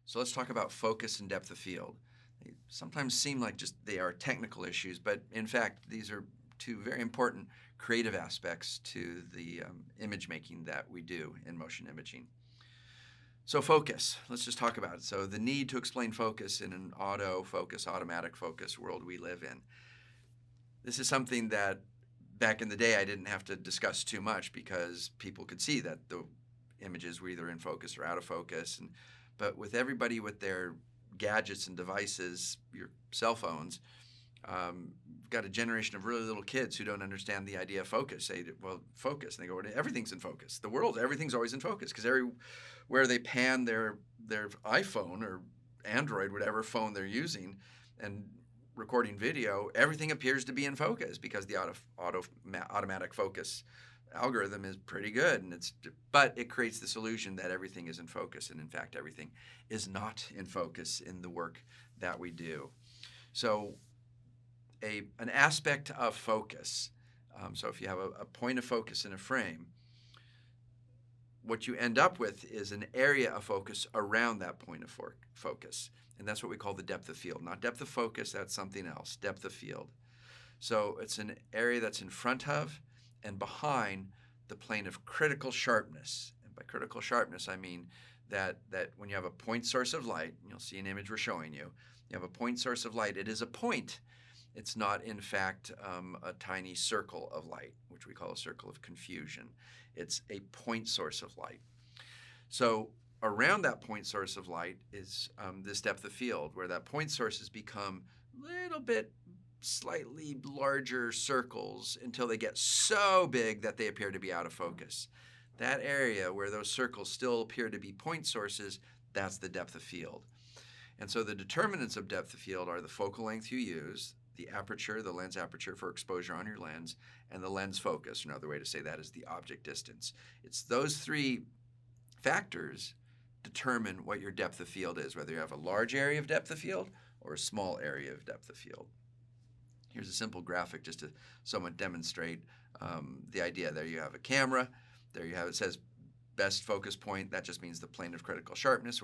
So let's talk about focus and depth of field. They sometimes seem like just they are technical issues, but in fact, these are two very important creative aspects to the image making that we do in motion imaging. So focus, let's just talk about it. So the need to explain focus in an autofocus, automatic focus world we live in. This is something that back in the day I didn't have to discuss too much because people could see that the images were either in focus or out of focus. But with everybody with their gadgets and devices, your cell phones, you've got a generation of really little kids who don't understand the idea of focus. Say, well, focus. And they go, everything's in focus. The world, everything's always in focus because everywhere they pan their iPhone or Android, whatever phone they're using, and recording video, everything appears to be in focus because the automatic focus algorithm is pretty good, but it creates this illusion that everything is in focus, and in fact everything is not in focus in the work that we do. So an aspect of focus, so if you have a point of focus in a frame, what you end up with is an area of focus around that point of focus. And that's what we call the depth of field. Not depth of focus, that's something else, depth of field. So it's an area that's in front of and behind the plane of critical sharpness. And by critical sharpness, I mean that when you have a point source of light, and you'll see an image we're showing you, you have a point source of light, it is a point. It's not, in fact, a tiny circle of light, which we call a circle of confusion. It's a point source of light. So around that point source of light is this depth of field, where that point source has become a little bit slightly larger circles until they get so big that they appear to be out of focus. That area where those circles still appear to be point sources, that's the depth of field. And so the determinants of depth of field are the focal length you use, the aperture, the lens aperture for exposure on your lens, and the lens focus. Another way to say that is the object distance. It's those three factors determine what your depth of field is, whether you have a large area of depth of field or a small area of depth of field. Here's a simple graphic just to somewhat demonstrate the idea. There you have a camera. There you have, it says best focus point. That just means the plane of critical sharpness,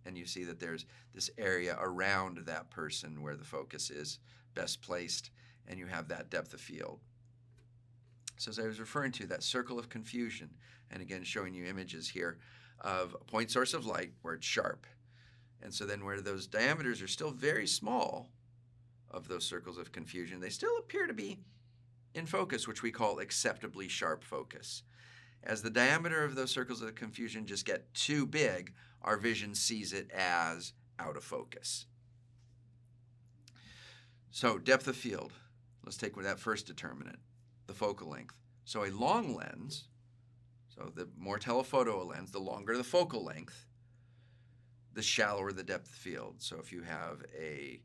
and you see that there's this area around that person where the focus is best placed, and you have that depth of field. So as I was referring to, that circle of confusion, and again showing you images here of a point source of light where it's sharp. And so then where those diameters are still very small of those circles of confusion, they still appear to be in focus, which we call acceptably sharp focus. As the diameter of those circles of confusion just get too big, our vision sees it as out of focus. So depth of field, let's take that first determinant, the focal length. So a long lens, so the more telephoto a lens, the longer the focal length, the shallower the depth of field. So if you have a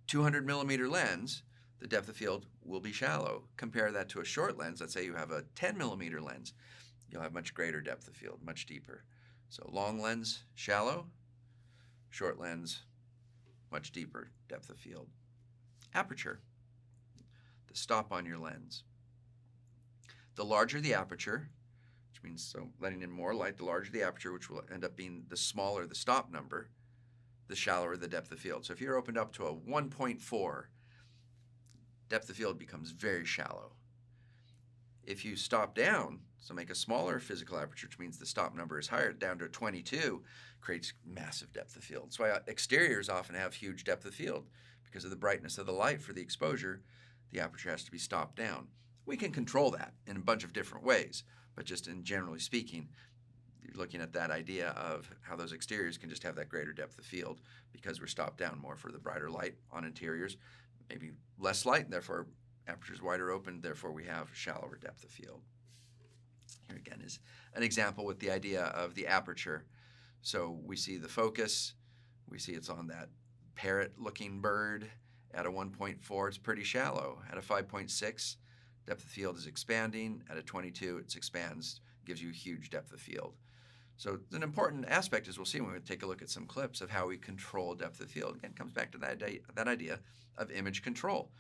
200 millimeter lens, the depth of field will be shallow. Compare that to a short lens. Let's say you have a 10 millimeter lens. You'll have much greater depth of field, much deeper. So long lens, shallow. Short lens, much deeper depth of field. Aperture, the stop on your lens. The larger the aperture, which means so letting in more light, the larger the aperture, which will end up being the smaller the stop number, the shallower the depth of field. So if you're opened up to a 1.4, depth of field becomes very shallow. If you stop down, so make a smaller physical aperture, which means the stop number is higher, down to 22, creates massive depth of field. That's why exteriors often have huge depth of field. Because of the brightness of the light for the exposure, the aperture has to be stopped down. We can control that in a bunch of different ways, but just in generally speaking, you're looking at that idea of how those exteriors can just have that greater depth of field because we're stopped down more for the brighter light on interiors, maybe less light, and therefore aperture's wider open, therefore we have shallower depth of field. Here again is an example with the idea of the aperture. So we see the focus, we see it's on that parrot-looking bird. At a 1.4, it's pretty shallow. At a 5.6, depth of field is expanding. At a 22, it expands, gives you a huge depth of field. So it's an important aspect, as we'll see when we take a look at some clips, of how we control depth of field. Again, it comes back to that idea of image control.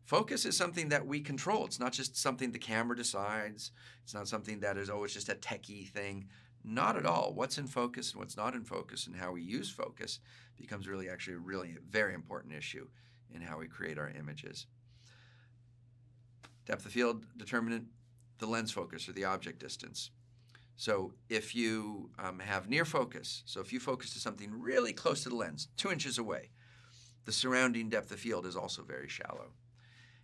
Focus is something that we control. It's not just something the camera decides. It's not something that is, oh, it's just a techie thing. Not at all. What's in focus and what's not in focus and how we use focus becomes really actually a really very important issue in how we create our images. Depth of field determinant, the lens focus or the object distance. So if you have near focus, so if you focus to something really close to the lens, 2 inches away, the surrounding depth of field is also very shallow.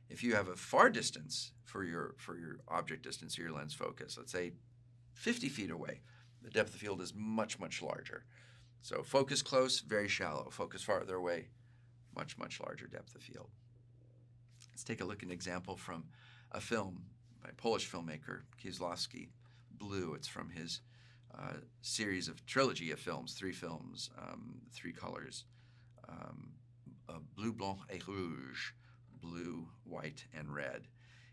If you have a far distance for your object distance or your lens focus, let's say 50 feet away, the depth of field is much, much larger. So focus close, very shallow. Focus farther away, much, much larger depth of field. Let's take a look at an example from a film by Polish filmmaker Kieslowski, Blue. It's from his series of trilogy of films, 3 films, 3 colors, bleu, blanc, et rouge, blue, white, and red.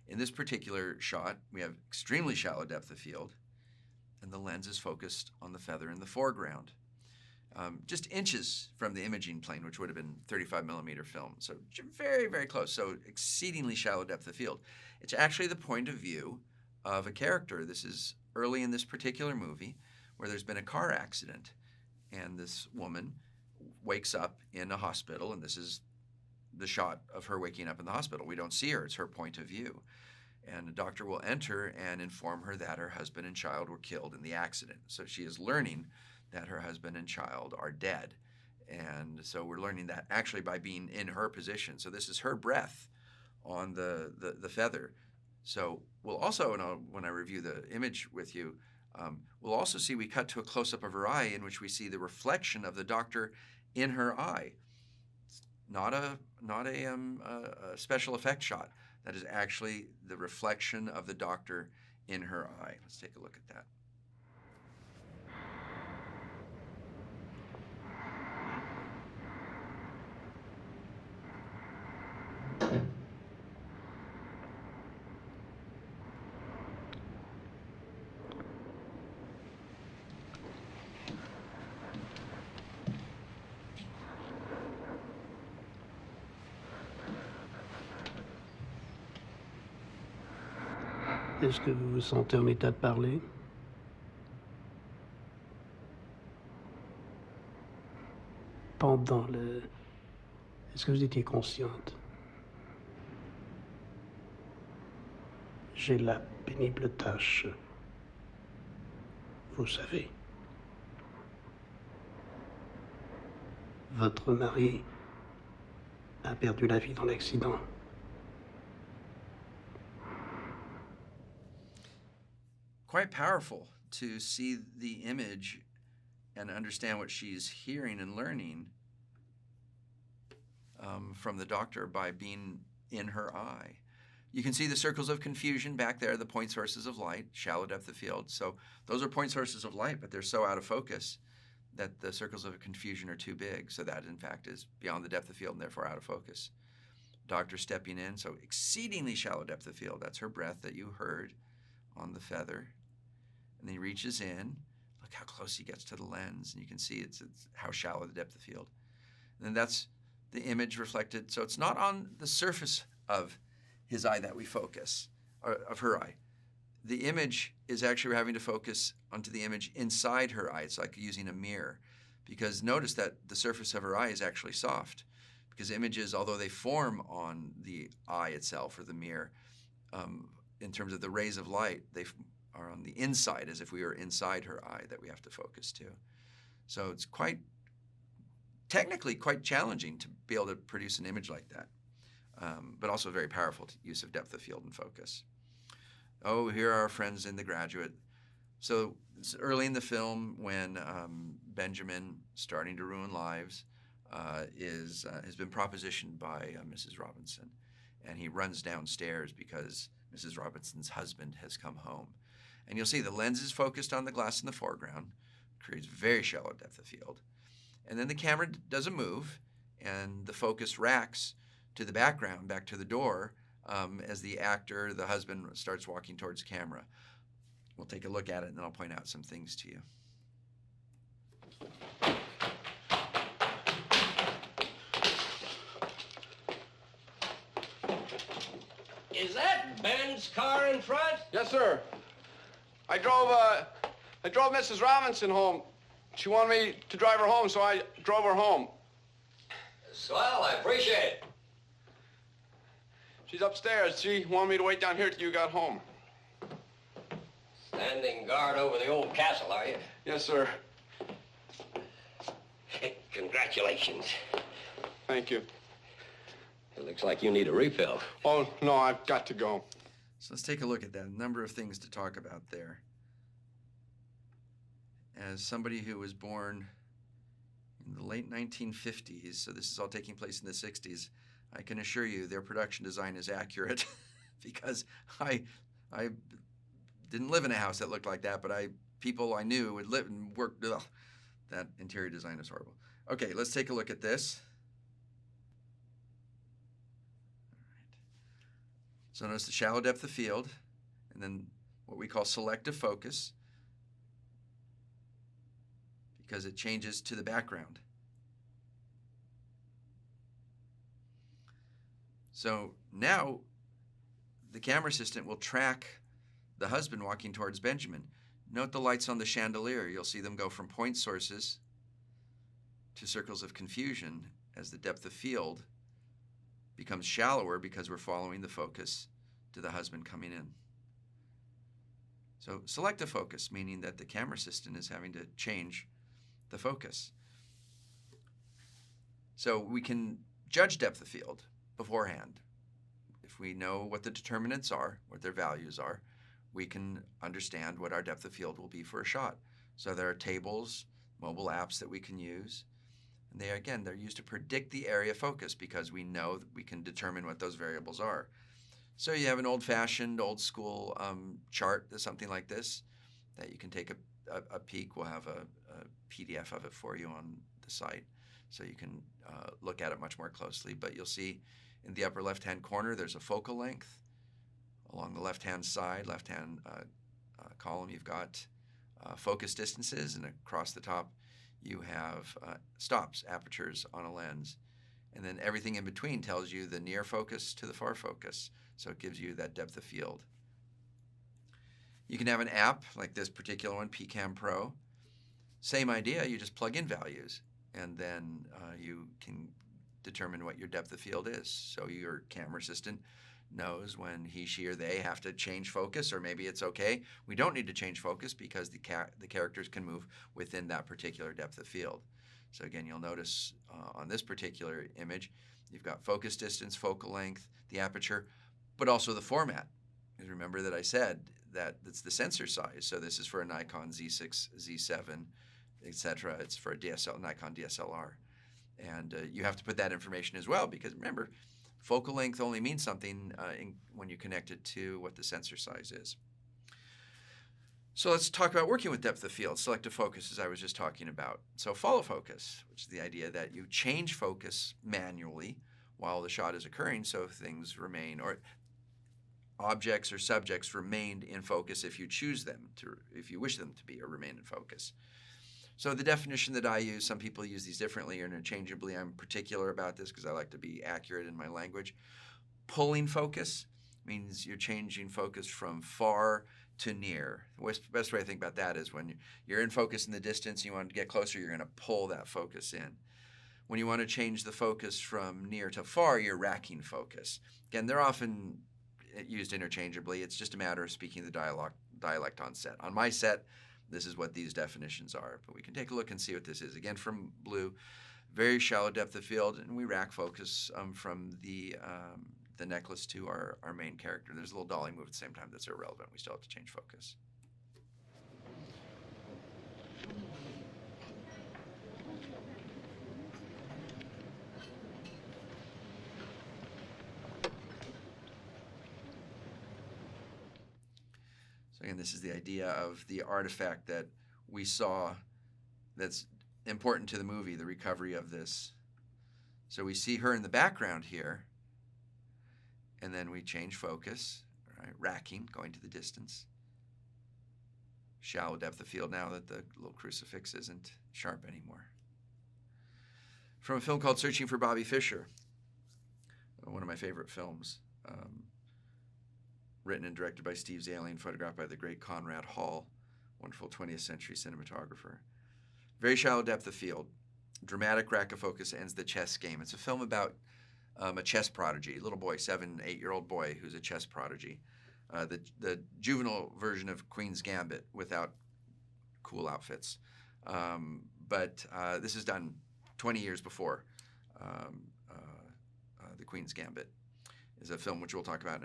In this particular shot, we have extremely shallow depth of field, and the lens is focused on the feather in the foreground, just inches from the imaging plane, which would have been 35 millimeter film. So very, very close. So exceedingly shallow depth of field. It's actually the point of view of a character. This is early in this particular movie where there's been a car accident, and this woman wakes up in a hospital, and this is the shot of her waking up in the hospital. We don't see her. It's her point of view. And a doctor will enter and inform her that her husband and child were killed in the accident. So she is learning that her husband and child are dead. And so we're learning that actually by being in her position. So this is her breath on the feather. So we'll also, when I review the image with you, we'll also see we cut to a close-up of her eye in which we see the reflection of the doctor in her eye. Not a special effect shot. That is actually the reflection of the doctor in her eye. Let's take a look at that. Est-ce que vous vous sentez en état de parler? Pendant le... Est-ce que vous étiez consciente? J'ai la pénible tâche. Vous savez. Votre mari a perdu la vie dans l'accident. Quite powerful to see the image and understand what she's hearing and learning from the doctor by being in her eye. You can see the circles of confusion back there, the point sources of light, shallow depth of field. So those are point sources of light, but they're so out of focus that the circles of confusion are too big. So that, in fact, is beyond the depth of field and therefore out of focus. Doctor stepping in, so exceedingly shallow depth of field. That's her breath that you heard on the feather. And then he reaches in. Look how close he gets to the lens. And you can see it's how shallow the depth of field. And then that's the image reflected. So it's not on the surface of his eye that we focus, or of her eye. The image is actually having to focus onto the image inside her eye. It's like using a mirror. Because notice that the surface of her eye is actually soft. Because images, although they form on the eye itself or the mirror, in terms of the rays of light, they are on the inside, as if we were inside her eye that we have to focus to. So it's technically quite challenging to be able to produce an image like that, but also very powerful use of depth of field and focus. Oh, here are our friends in The Graduate. So it's early in the film when Benjamin, starting to ruin lives, has been propositioned by Mrs. Robinson, and he runs downstairs because Mrs. Robinson's husband has come home. And you'll see the lens is focused on the glass in the foreground, creates very shallow depth of field. And then the camera doesn't move, and the focus racks to the background, back to the door, as the actor, the husband, starts walking towards the camera. We'll take a look at it, and then I'll point out some things to you. Is that Ben's car in front? Yes, sir. I drove I drove Mrs. Robinson home. She wanted me to drive her home, so I drove her home. Swell, I appreciate it. She's upstairs. She wanted me to wait down here till you got home. Standing guard over the old castle, are you? Yes, sir. Congratulations. Thank you. It looks like you need a refill. Oh, no, I've got to go. So let's take a look at that. A number of things to talk about there. As somebody who was born in the late 1950s, so this is all taking place in the 60s, I can assure you their production design is accurate because I didn't live in a house that looked like that, but people I knew would live and work. Ugh, that interior design is horrible. Okay, let's take a look at this. So notice the shallow depth of field, and then what we call selective focus, because it changes to the background. So now the camera assistant will track the husband walking towards Benjamin. Note the lights on the chandelier. You'll see them go from point sources to circles of confusion as the depth of field becomes shallower because we're following the focus to the husband coming in. So selective focus, meaning that the camera assistant is having to change the focus. So we can judge depth of field beforehand. If we know what the determinants are, what their values are, we can understand what our depth of field will be for a shot. So there are tables, mobile apps that we can use. And they're used to predict the area of focus because we know that we can determine what those variables are. So you have an old-fashioned, old-school chart, something like this, that you can take a peek. We'll have a PDF of it for you on the site, so you can look at it much more closely. But you'll see in the upper left-hand corner, there's a focal length. Along the left-hand side, left-hand column, you've got focus distances, and across the top, you have stops, apertures on a lens. And then everything in between tells you the near focus to the far focus. So it gives you that depth of field. You can have an app like this particular one, PCAM Pro. Same idea, you just plug in values, and then you can determine what your depth of field is. So your camera assistant knows when he, she, or they have to change focus, or maybe it's okay. We don't need to change focus because the characters can move within that particular depth of field. So again, you'll notice on this particular image, you've got focus distance, focal length, the aperture, but also the format. Because remember that I said that it's the sensor size. So this is for a Nikon Z6, Z7, etc. It's for a Nikon DSLR. And you have to put that information as well, because remember, focal length only means something when you connect it to what the sensor size is. So let's talk about working with depth of field, selective focus, as I was just talking about. So follow focus, which is the idea that you change focus manually while the shot is occurring, so things remain, or objects or subjects remained in focus if you choose them to, if you wish them to be or remain in focus. So the definition that I use, some people use these differently or interchangeably. I'm particular about this because I like to be accurate in my language. Pulling focus means you're changing focus from far to near. The best way to think about that is when you're in focus in the distance, you want to get closer, you're going to pull that focus in. When you want to change the focus from near to far, you're racking focus. Again, they're often used interchangeably. It's just a matter of speaking the dialect on set. On my set, this is what these definitions are, but we can take a look and see what this is. Again, from blue, very shallow depth of field, and we rack focus from the necklace to our main character. There's a little dolly move at the same time that's irrelevant. We still have to change focus. So again, this is the idea of the artifact that we saw that's important to the movie, the recovery of this. So we see her in the background here, and then we change focus, right? Racking, going to the distance. Shallow depth of field now that the little crucifix isn't sharp anymore. From a film called Searching for Bobby Fischer, one of my favorite films, written and directed by Steve Zalian, photographed by the great Conrad Hall. wonderful 20th century cinematographer. Very shallow depth of field. Dramatic rack of focus ends the chess game. It's a film about a chess prodigy, a little boy, 7-8-year-old boy who's a chess prodigy. The juvenile version of Queen's Gambit without cool outfits. But this is done 20 years before the Queen's Gambit. Is a film which we'll talk about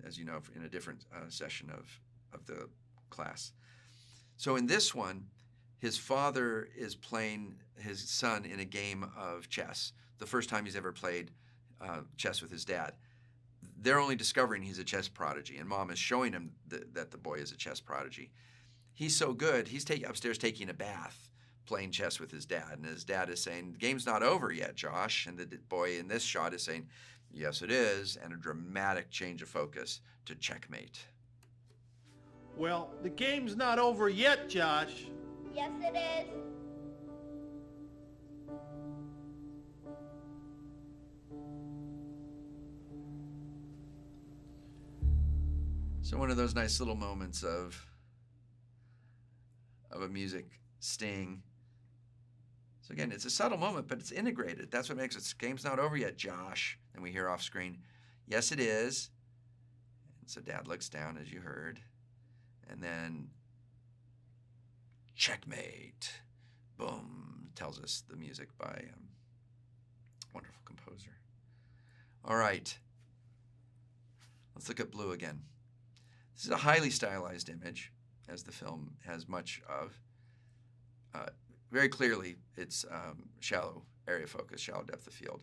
as you know, in a different session of the class. So in this one, his father is playing his son in a game of chess. The first time he's ever played chess with his dad. They're only discovering he's a chess prodigy, and mom is showing him that the boy is a chess prodigy. He's so good, he's upstairs taking a bath, playing chess with his dad, and his dad is saying, "The game's not over yet, Josh," and the boy in this shot is saying, "Yes, it is," and a dramatic change of focus to checkmate. Well, the game's not over yet, Josh. Yes, it is. So one of those nice little moments of a music sting. So again, it's a subtle moment, but it's integrated. That's what makes it. Game's not over yet, Josh. And we hear off screen, "Yes, it is." And so Dad looks down, as you heard. And then, checkmate. Boom. Tells us the music by wonderful composer. All right. Let's look at Blue again. This is a highly stylized image, as the film has much of. Very clearly, it's shallow area focus, shallow depth of field.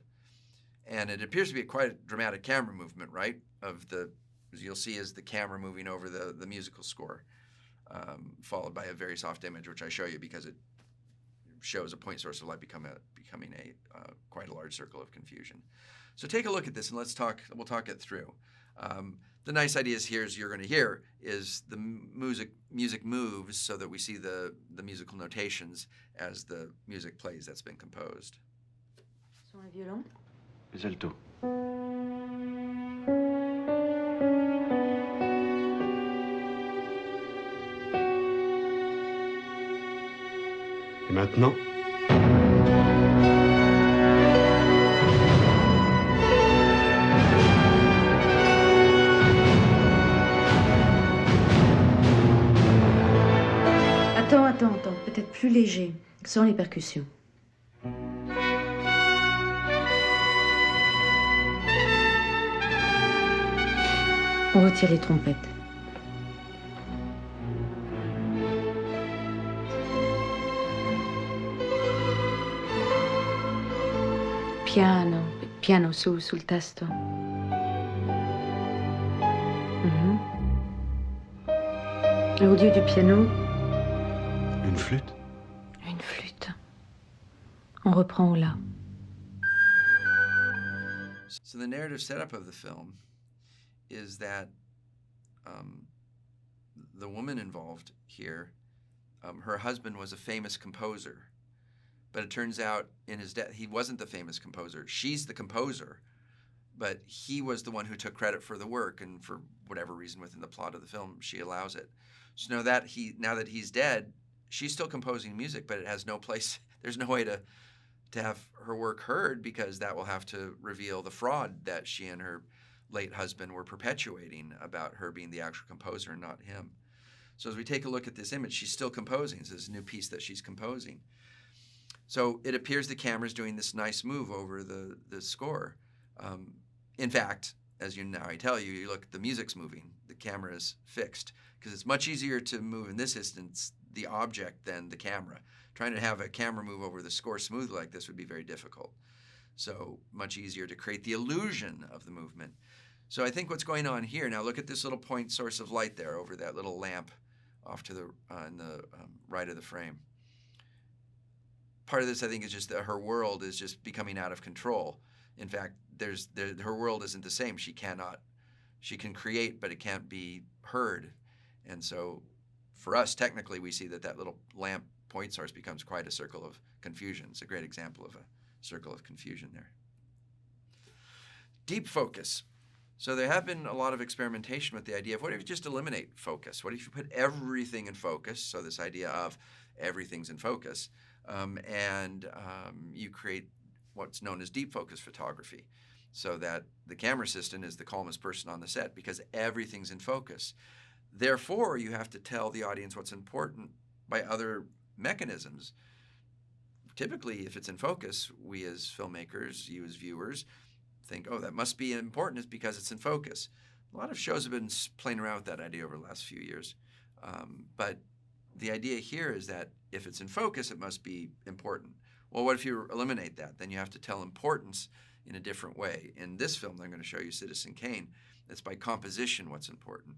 And it appears to be quite a dramatic camera movement, right? As you'll see, is the camera moving over the musical score, followed by a very soft image, which I show you because it shows a point source of light becoming quite a large circle of confusion. So take a look at this, and we'll talk it through. The nice ideas here, as you're going to hear, is the music moves so that we see the musical notations as the music plays that's been composed. Sont les violons? Les altos. Et maintenant? Attends, peut-être plus léger, sans les percussions. On retire les trompettes. Piano sul tasto. Et au lieu du piano, Une flûte? une flûte. On reprend au la. So the narrative setup of the film is that the woman involved here, her husband was a famous composer, but it turns out in his death, he wasn't the famous composer. She's the composer, but he was the one who took credit for the work, and for whatever reason within the plot of the film, she allows it. So now that he's dead, she's still composing music, but it has no place. There's no way to have her work heard, because that will have to reveal the fraud that she and her late husband were perpetuating about her being the actual composer and not him. So as we take a look at this image, she's still composing. So this is a new piece that she's composing. So it appears the camera's doing this nice move over the score. In fact, as I tell you, you look, the music's moving, the camera is fixed, because it's much easier to move, in this instance, the object than the camera. Trying to have a camera move over the score smoothly like this would be very difficult. So much easier to create the illusion of the movement. So I think what's going on here, now look at this little point source of light there over that little lamp off to the in the right of the frame. Part of this, I think, is just that her world is just becoming out of control. In fact, her world isn't the same. She can create, but it can't be heard. And so for us, technically, we see that little lamp point source becomes quite a circle of confusion. It's a great example of a circle of confusion there. Deep focus. So there have been a lot of experimentation with the idea of what if you just eliminate focus? What if you put everything in focus? So this idea of everything's in focus, and you create what's known as deep focus photography, so that the camera assistant is the calmest person on the set because everything's in focus. Therefore, you have to tell the audience what's important by other mechanisms. Typically, if it's in focus, we as filmmakers, you as viewers, think, oh, that must be important, it's because it's in focus. A lot of shows have been playing around with that idea over the last few years. But the idea here is that if it's in focus, it must be important. Well, what if you eliminate that? Then you have to tell importance in a different way. In this film, I'm going to show you Citizen Kane. It's by composition what's important.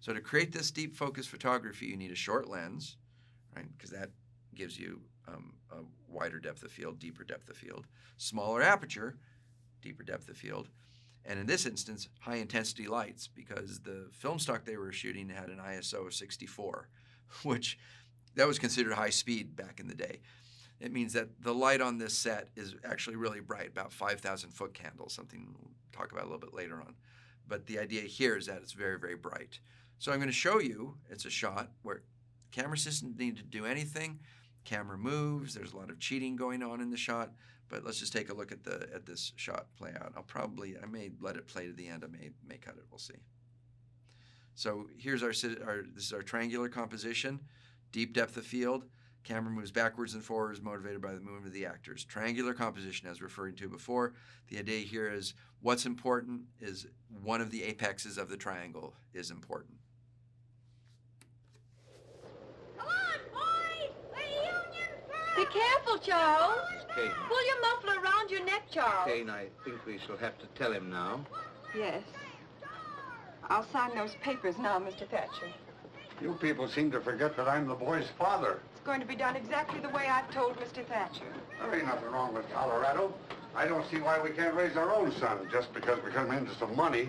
So to create this deep focus photography, you need a short lens, right? Because that gives you a wider depth of field, deeper depth of field. Smaller aperture, deeper depth of field. And in this instance, high intensity lights, because the film stock they were shooting had an ISO of 64, which that was considered high speed back in the day. It means that the light on this set is actually really bright, about 5,000 foot candles, something we'll talk about a little bit later on. But the idea here is that it's very, very bright. So I'm going to show you, it's a shot where camera assistant didn't need to do anything. Camera moves, there's a lot of cheating going on in the shot, but let's just take a look at this shot play out. I may let it play to the end, I may cut it, we'll see. So here's this is our triangular composition, deep depth of field. Camera moves backwards and forwards, motivated by the movement of the actors. Triangular composition, as referred to before. The idea here is what's important is one of the apexes of the triangle is important. Come on, boys! The Union flag! Be careful, Charles. Kane. Pull your muffler around your neck, Charles. Kane, I think we shall have to tell him now. Yes. I'll sign those papers now, Mr. Thatcher. You people seem to forget that I'm the boy's father. It's going to be done exactly the way I've told Mr. Thatcher. There ain't nothing wrong with Colorado. I don't see why we can't raise our own son just because we come into some money.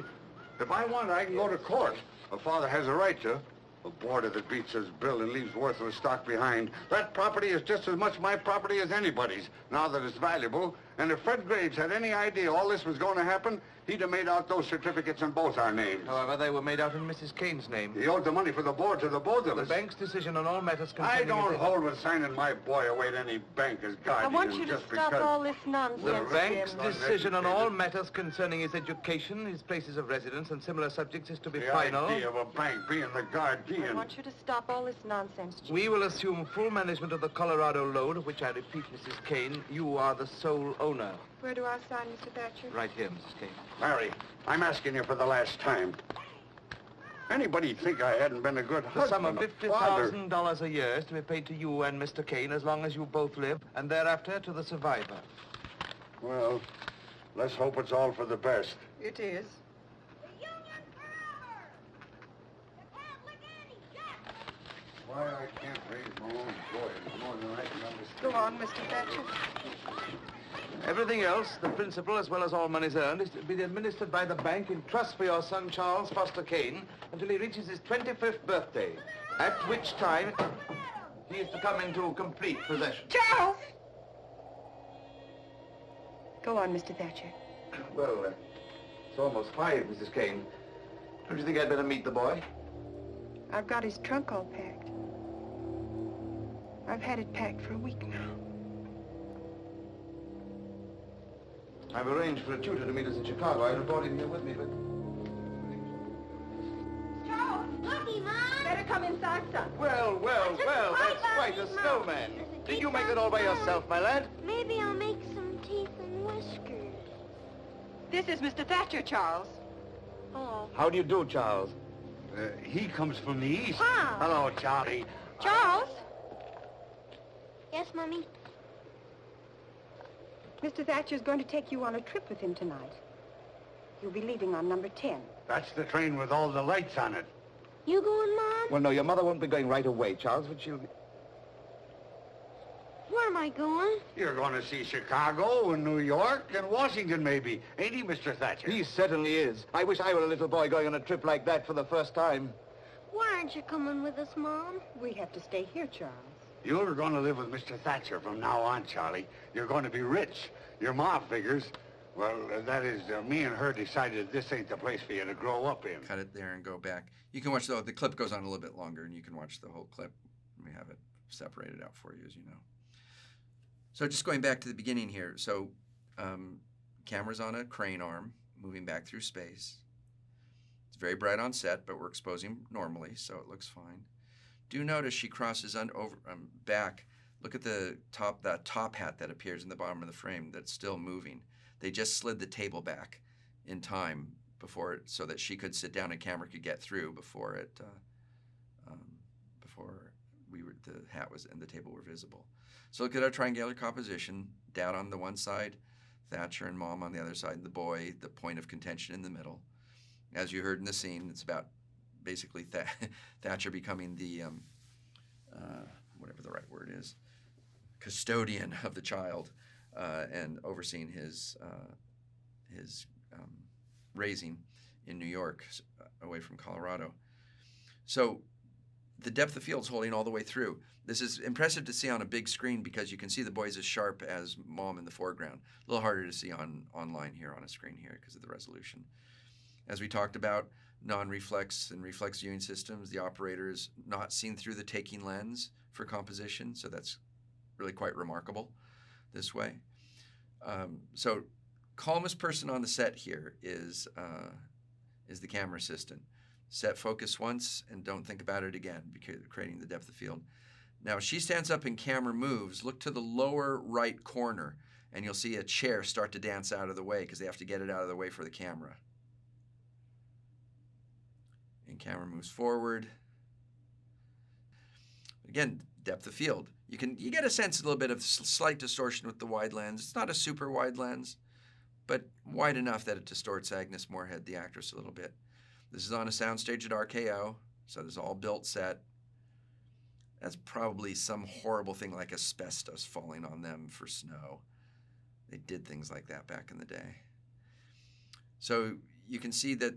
If I want, I can go to court. A father has a right to. A boarder that beats his bill and leaves worthless stock behind. That property is just as much my property as anybody's, now that it's valuable. And if Fred Graves had any idea all this was going to happen, he'd have made out those certificates in both our names. However, they were made out in Mrs. Kane's name. He owed the money for the board to the both of The us. bank's decision on all matters concerning... I don't hold with signing my boy away to any bank as guardian. I want you to just stop because... all this nonsense, The bank's Jim. decision on all matters concerning his education, his places of residence, and similar subjects is to be final. The idea of a bank being the guardian. I want you to stop all this nonsense, Jim. We will assume full management of the Colorado load, of which I repeat, Mrs. Kane, you are the sole owner. Where do I sign, Mr. Thatcher? Right here, Mrs. Kane. Mary, I'm asking you for the last time. Anybody'd think I hadn't been a good The sum of husband, a father. $50,000 a year is to be paid to you and Mr. Kane as long as you both live, and thereafter to the survivor. Well, let's hope it's all for the best. It is. The Union forever! The Catholic anti-Jack! Why I can't raise my own boy is more than I can understand. Go on, Mr. Thatcher. Everything else, the principal as well as all monies earned, is to be administered by the bank in trust for your son, Charles Foster Kane, until he reaches his 25th birthday, at which time he is to come into complete possession. Charles! Go on, Mr. Thatcher. Well, it's almost 5, Mrs. Kane. Don't you think I'd better meet the boy? I've got his trunk all packed. I've had it packed for a week now. I've arranged for a tutor to meet us in Chicago. I brought him here with me, but... Charles, looky, Mom! Better come inside, son. Well, that's quite a snowman. Did you make it all by yourself, my lad? Maybe I'll make some teeth and whiskers. This is Mr. Thatcher, Charles. Oh. How do you do, Charles? He comes from the east. Wow. Hello, Charlie. Charles? Yes, Mommy? Mr. Thatcher's going to take you on a trip with him tonight. You'll be leaving on number 10. That's the train with all the lights on it. You going, Mom? Well, no, your mother won't be going right away, Charles, but she'll be... Where am I going? You're going to see Chicago and New York and Washington, maybe. Ain't he, Mr. Thatcher? He certainly is. I wish I were a little boy going on a trip like that for the first time. Why aren't you coming with us, Mom? We have to stay here, Charles. You're going to live with Mr. Thatcher from now on, Charlie. You're going to be rich. Your ma figures. Well, that is, me and her decided this ain't the place for you to grow up in. Cut it there and go back. You can watch the clip goes on a little bit longer, and you can watch the whole clip. We have it separated out for you, as you know. So just going back to the beginning here. So camera's on a crane arm, moving back through space. It's very bright on set, but we're exposing normally, so it looks fine. Do notice she crosses back. Look at that top hat that appears in the bottom of the frame that's still moving. They just slid the table back in time so that she could sit down and camera could get through before the hat was and the table were visible. So look at our triangular composition. Dad on the one side, Thatcher and Mom on the other side, and the boy, the point of contention in the middle. As you heard in the scene, it's about basically Thatcher becoming the whatever the right word is, custodian of the child, and overseeing his raising in New York, away from Colorado. So the depth of field's holding all the way through. This is impressive to see on a big screen because you can see the boys as sharp as Mom in the foreground. A little harder to see online here on a screen here because of the resolution. As we talked about, non-reflex and reflex viewing systems, the operator is not seen through the taking lens for composition, so that's really quite remarkable this way. So calmest person on the set here is the camera assistant. Set focus once and don't think about it again, because creating the depth of field. Now, as she stands up and camera moves, look to the lower right corner, and you'll see a chair start to dance out of the way because they have to get it out of the way for the camera. And camera moves forward. Again, depth of field. You get a sense a little bit of slight distortion with the wide lens. It's not a super wide lens, but wide enough that it distorts Agnes Moorehead, the actress, a little bit. This is on a soundstage at RKO, so there's all built set. That's probably some horrible thing like asbestos falling on them for snow. They did things like that back in the day. So you can see that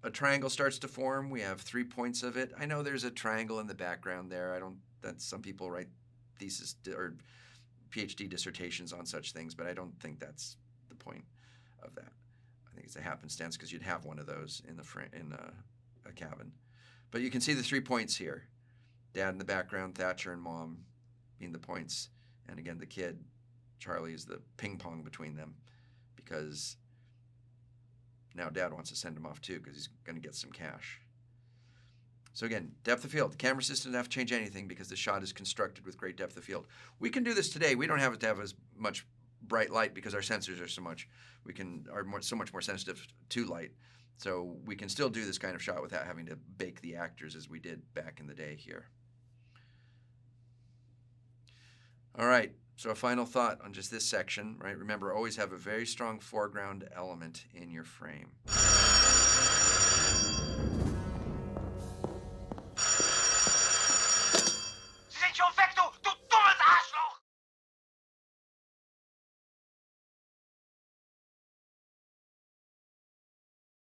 a triangle starts to form. We have 3 points of it. I know there's a triangle in the background there. Some people write thesis or PhD dissertations on such things, but I don't think that's the point of that. I think it's a happenstance because you'd have one of those in a cabin. But you can see the 3 points here. Dad in the background, Thatcher and Mom being the points. And again, the kid, Charlie, is the ping pong between them because now Dad wants to send him off too because he's going to get some cash. So again, depth of field. The camera system doesn't have to change anything because the shot is constructed with great depth of field. We can do this today. We don't have to have as much bright light because our sensors are so much more sensitive to light. So we can still do this kind of shot without having to bake the actors as we did back in the day here. All right, so a final thought on just this section, right? Remember, always have a very strong foreground element in your frame.